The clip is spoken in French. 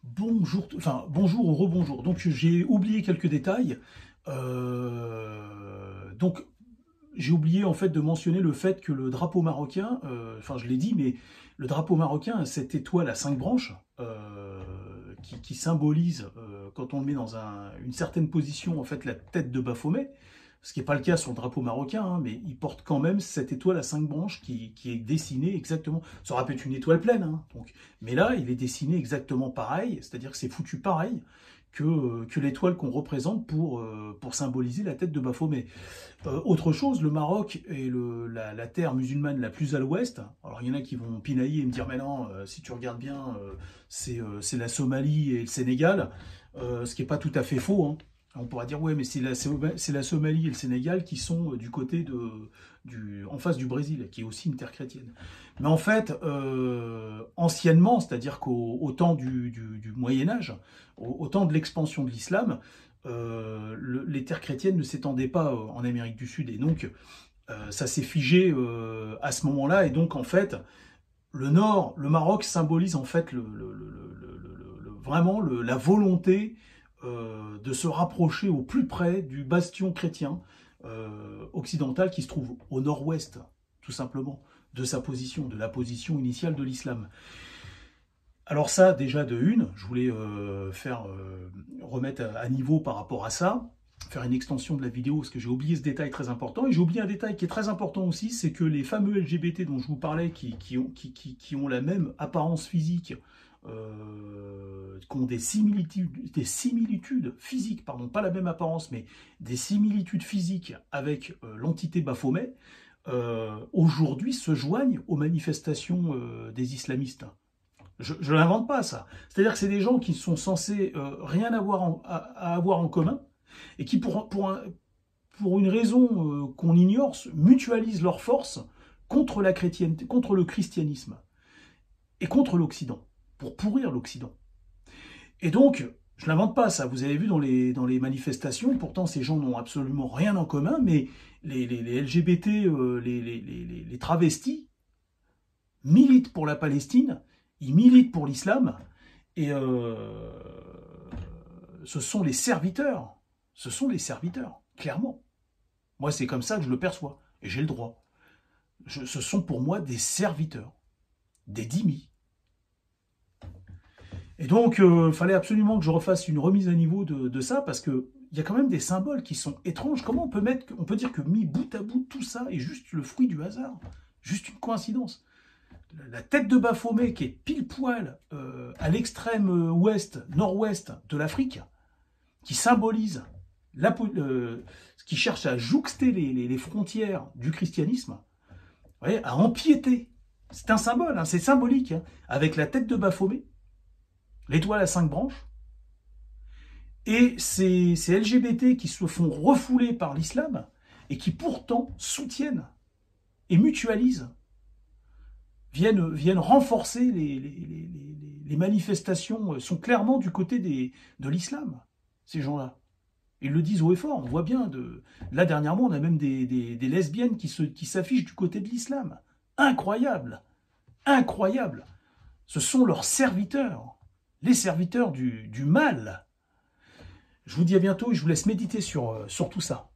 Bonjour ou rebonjour. Donc j'ai oublié quelques détails. Donc j'ai oublié en fait de mentionner le fait que le drapeau marocain, enfin je l'ai dit, mais le drapeau marocain a cette étoile à 5 branches qui symbolise, quand on le met dans une certaine position, en fait la tête de Baphomet. Ce qui n'est pas le cas sur le drapeau marocain, hein, mais il porte quand même cette étoile à 5 branches qui est dessinée exactement. Ça aurait pu être une étoile pleine, hein, donc. Mais là, il est dessiné exactement pareil, c'est-à-dire que c'est foutu pareil que l'étoile qu'on représente pour symboliser la tête de Baphomet. Autre chose, le Maroc est la terre musulmane la plus à l'ouest. Alors il y en a qui vont pinailler et me dire, mais non, si tu regardes bien, c'est la Somalie et le Sénégal, ce qui n'est pas tout à fait faux, hein. On pourra dire, ouais, mais c'est la Somalie et le Sénégal qui sont du côté en face du Brésil, qui est aussi une terre chrétienne. Mais en fait, anciennement, c'est-à-dire qu'au temps du Moyen-Âge, au temps de l'expansion de l'islam, les terres chrétiennes ne s'étendaient pas en Amérique du Sud. Et donc, ça s'est figé à ce moment-là. Et donc, en fait, le Nord, le Maroc symbolise en fait vraiment la volonté de se rapprocher au plus près du bastion chrétien occidental qui se trouve au nord-ouest, tout simplement, de sa position, de la position initiale de l'islam. Alors ça, déjà de une, je voulais remettre à niveau par rapport à ça, faire une extension de la vidéo, parce que j'ai oublié ce détail très important, et j'ai oublié un détail qui est très important aussi, c'est que les fameux LGBT dont je vous parlais, qui ont la même apparence physique, qui ont des similitudes physiques, pardon, pas la même apparence, mais des similitudes physiques avec l'entité Baphomet, aujourd'hui se joignent aux manifestations des islamistes. Je ne l'invente pas, ça. C'est-à-dire que c'est des gens qui sont censés rien avoir à avoir en commun, et qui, pour une raison qu'on ignore, mutualisent leurs forces contre la chrétienté, contre le christianisme, et contre l'Occident, pour pourrir l'Occident. Et donc, je ne l'invente pas, ça. Vous avez vu dans les manifestations, pourtant ces gens n'ont absolument rien en commun, mais les LGBT, les travestis, militent pour la Palestine, ils militent pour l'islam, et ce sont les serviteurs. Ce sont les serviteurs, clairement. Moi, c'est comme ça que je le perçois, et j'ai le droit. Ce sont pour moi des serviteurs, des dhimmis. Et donc, il fallait absolument que je refasse une remise à niveau de ça, parce qu'il y a quand même des symboles qui sont étranges. Comment on peut dire que mis bout à bout, tout ça est juste le fruit du hasard, juste une coïncidence. La tête de Baphomet qui est pile poil à l'extrême ouest, nord-ouest de l'Afrique, qui symbolise, qui cherche à jouxter les frontières du christianisme, vous voyez, à empiéter. C'est un symbole, hein, c'est symbolique, hein, avec la tête de Baphomet, l'étoile à 5 branches, et ces LGBT qui se font refouler par l'islam et qui pourtant soutiennent et mutualisent, viennent renforcer les manifestations, sont clairement du côté de l'islam, ces gens-là. Ils le disent haut et fort, on voit bien, là dernièrement on a même des lesbiennes qui s'affichent du côté de l'islam. Incroyable, incroyable. Ce sont leurs serviteurs, les serviteurs du mal. Je vous dis à bientôt et je vous laisse méditer sur tout ça.